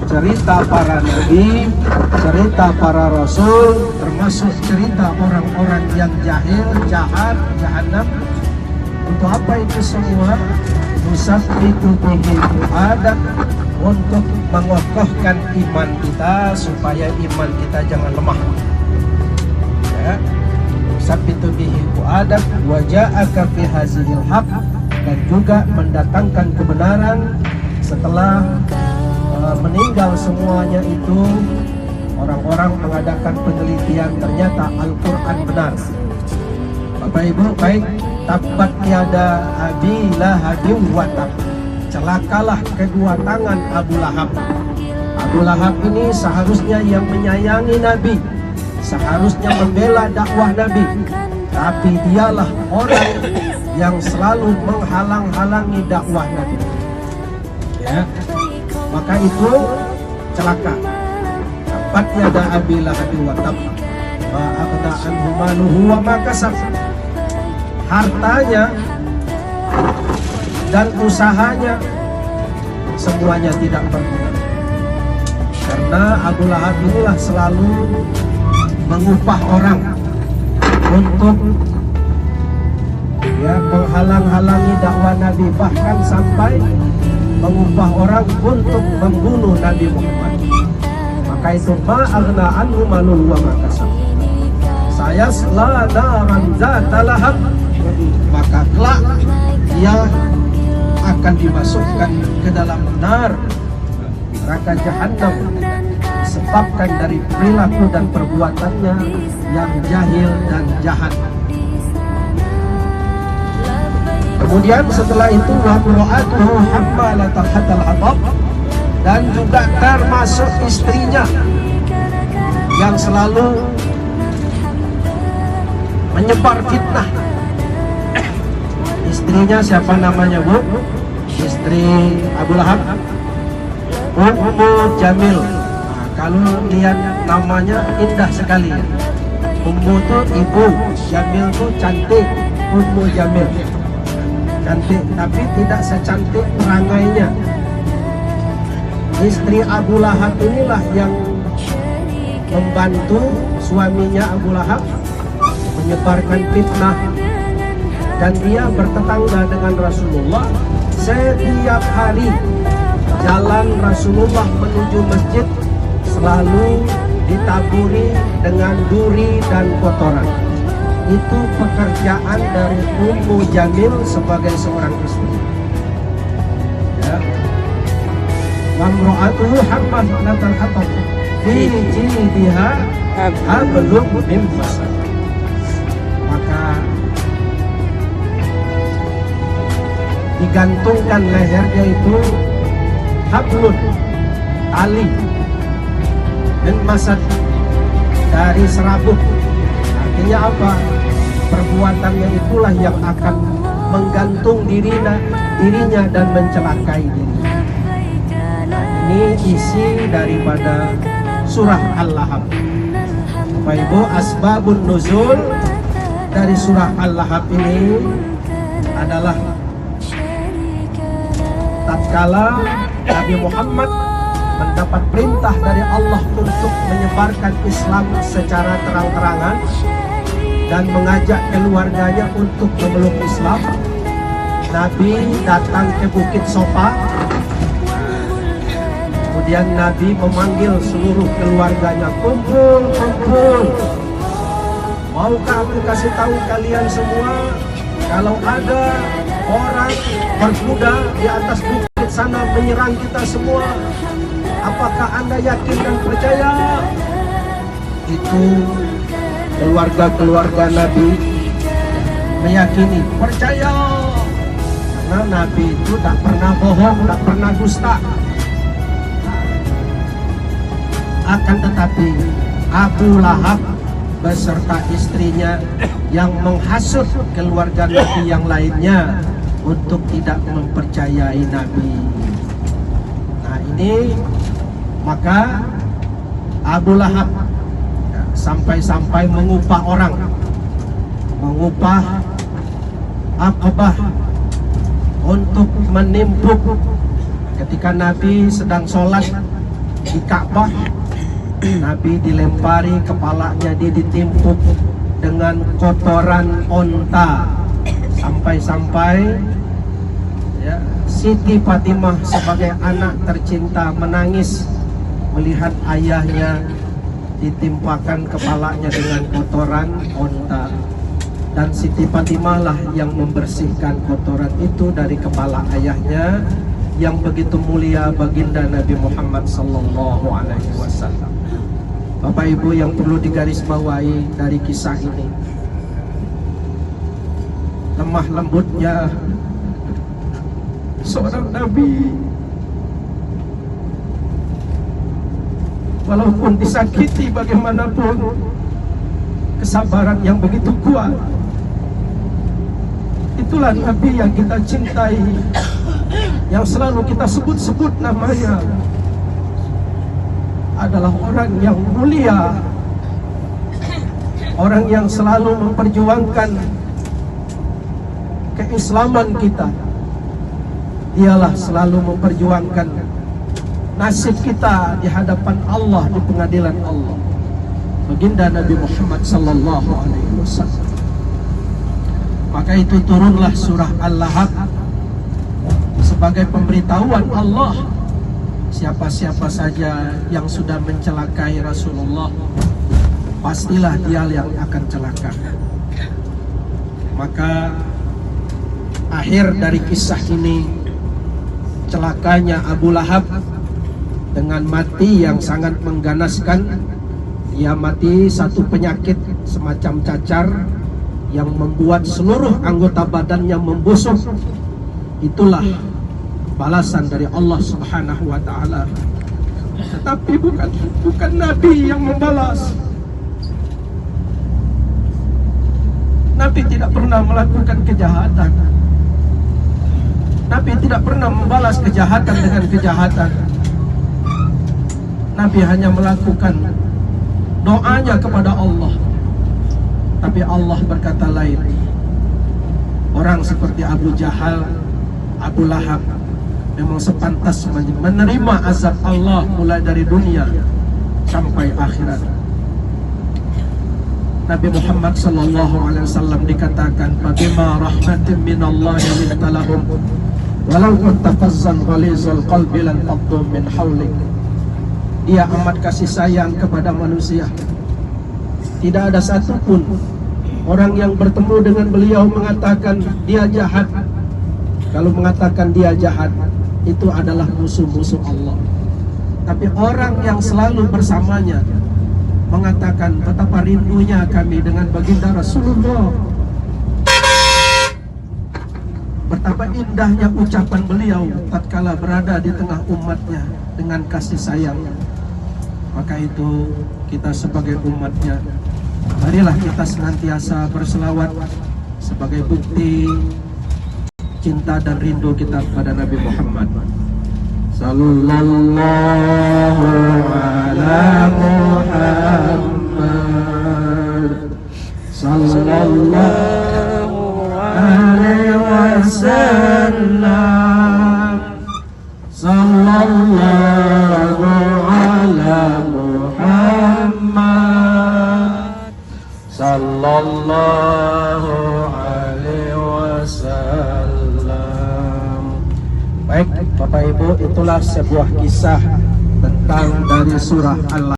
cerita para nabi, cerita para rasul, termasuk cerita orang-orang yang jahil, jahat, jahanam. Untuk apa itu semua? Nusabbitu bihi fuadak, untuk mengokohkan iman kita supaya iman kita jangan lemah. Ya. Nusabbitu bihi fuadak wa ja'aka fi hazihil haq, dan juga mendatangkan kebenaran setelah meninggal semuanya itu. Orang-orang mengadakan penelitian, ternyata Al-Quran benar. Bapak Ibu, baik, tabat tiada abi lahabin wa tab, celakalah kedua tangan Abu Lahab. Abu Lahab ini seharusnya yang menyayangi Nabi, seharusnya membela dakwah Nabi, tapi dialah orang yang selalu menghalang-halangi dakwah Nabi. Ya, maka itu celaka. Tabatnya ada abi lahabin wa tab, wa aghna anhu maluhu wa ma kasab. Hartanya dan usahanya semuanya tidak berguna, karena Abu Lahab inilah selalu mengupah orang untuk menghalang-halangi dakwah Nabi, bahkan sampai mengupah orang untuk membunuh Nabi Muhammad. Maka itu ma'aghna anhu maluhu wa ma kasab, sayasla naran zata lahab, maka kelak dia akan dimasukkan ke dalam neraka jahanam disebabkan dari perilaku dan perbuatannya yang jahil dan jahat. Kemudian setelah itu wa imra'atuhu hammalatal hatab, dan juga termasuk istrinya yang selalu menyebar fitnah. Istrinya siapa namanya, Bu? Istri Abu Lahab, Ummu Jamil. Nah, kalau lihat namanya indah sekali. Ummu itu ibu, Jamil itu cantik. Ummu Jamil cantik, tapi tidak secantik perangainya. Istri Abu Lahab inilah yang membantu suaminya Abu Lahab menyebarkan fitnah, dan dia bertetangga dengan Rasulullah. Setiap hari jalan Rasulullah menuju masjid selalu ditaburi dengan duri dan kotoran. Itu pekerjaan dari Ummu Jamil sebagai seorang istri. Ya. Wa imra'atuhu hammalatal hatab fi jildiha hablum min masad. Maka digantungkan lehernya itu hablun, tali, dan masad, dari serabut. Artinya apa? Perbuatannya itulah yang akan menggantung dirinya dan mencelakai dirinya. Nah, ini isi daripada surah Al-Lahab. Bapak Ibu, asbabun nuzul dari surah Al-Lahab ini adalah tatkala Nabi Muhammad mendapat perintah dari Allah untuk menyebarkan Islam secara terang-terangan dan mengajak keluarganya untuk memeluk Islam. Nabi datang ke Bukit Sofa, kemudian Nabi memanggil seluruh keluarganya, kumpul, maukah aku kasih tahu kalian semua, kalau ada orang berkuda di atas bukit sana menyerang kita semua, apakah Anda yakin dan percaya? Itu keluarga-keluarga Nabi meyakini, percaya, karena Nabi itu tak pernah bohong, tak pernah dusta. Akan tetapi Abu Lahab beserta istrinya yang menghasut keluarga Nabi yang lainnya untuk tidak mempercayai Nabi. Nah, ini maka Abu Lahab sampai-sampai mengupah orang, mengupah Aqabah untuk menimpuk ketika Nabi sedang sholat di Ka'bah, Nabi dilempari kepalanya, dia ditimpuk dengan kotoran onta, sampai-sampai ya, Siti Fatimah sebagai anak tercinta menangis melihat ayahnya ditimpakan kepalanya dengan kotoran onta. Dan Siti Fatimah lah yang membersihkan kotoran itu dari kepala ayahnya yang begitu mulia, baginda Nabi Muhammad sallallahu alaihi wasallam. Bapak Ibu yang perlu digarisbawahi dari kisah ini, lemah lembutnya seorang Nabi, walaupun disakiti bagaimanapun, kesabaran yang begitu kuat. Itulah Nabi yang kita cintai, yang selalu kita sebut-sebut namanya, adalah orang yang mulia, orang yang selalu memperjuangkan keislaman kita. Dialah selalu memperjuangkan nasib kita di hadapan Allah, di pengadilan Allah. Baginda Nabi Muhammad sallallahu alaihi wasallam. Maka itu turunlah surah Al-Lahab sebagai pemberitahuan Allah, siapa-siapa saja yang sudah mencelakai Rasulullah, pastilah dia yang akan celaka. Maka akhir dari kisah ini, celakanya Abu Lahab dengan mati yang sangat mengganaskan. Dia mati satu penyakit semacam cacar yang membuat seluruh anggota badannya membusuk. Itulah balasan dari Allah Subhanahu wa taala. Tetapi bukan Nabi yang membalas. Nabi tidak pernah melakukan kejahatan. Nabi tidak pernah membalas kejahatan dengan kejahatan. Nabi hanya melakukan doanya kepada Allah. Tapi Allah berkata lain. Orang seperti Abu Jahal, Abu Lahab memang sepantas menerima azab Allah mulai dari dunia sampai akhirat. Nabi Muhammad sallallahu alaihi wasallam dikatakan, "Bima rahmatin minallahi linta lahum walau kunta fazzan ghalizal qalbi lan faddu min hawlik." Dia amat kasih sayang kepada manusia. Tidak ada satupun orang yang bertemu dengan beliau mengatakan dia jahat. Kalau mengatakan dia jahat, itu adalah musuh-musuh Allah. Tapi orang yang selalu bersamanya mengatakan betapa rindunya kami dengan baginda Rasulullah, betapa indahnya ucapan beliau tatkala berada di tengah umatnya dengan kasih sayangnya. Maka itu kita sebagai umatnya, marilah kita senantiasa berselawat sebagai bukti cinta dan rindu kita kepada Nabi Muhammad sallallahu ala Muhammad sallallahu alaihi wasallam sallallahu ala Muhammad sallallahu alaihi wasallam. Baik Bapak Ibu, itulah sebuah kisah tentang dari surah Al-Lahab.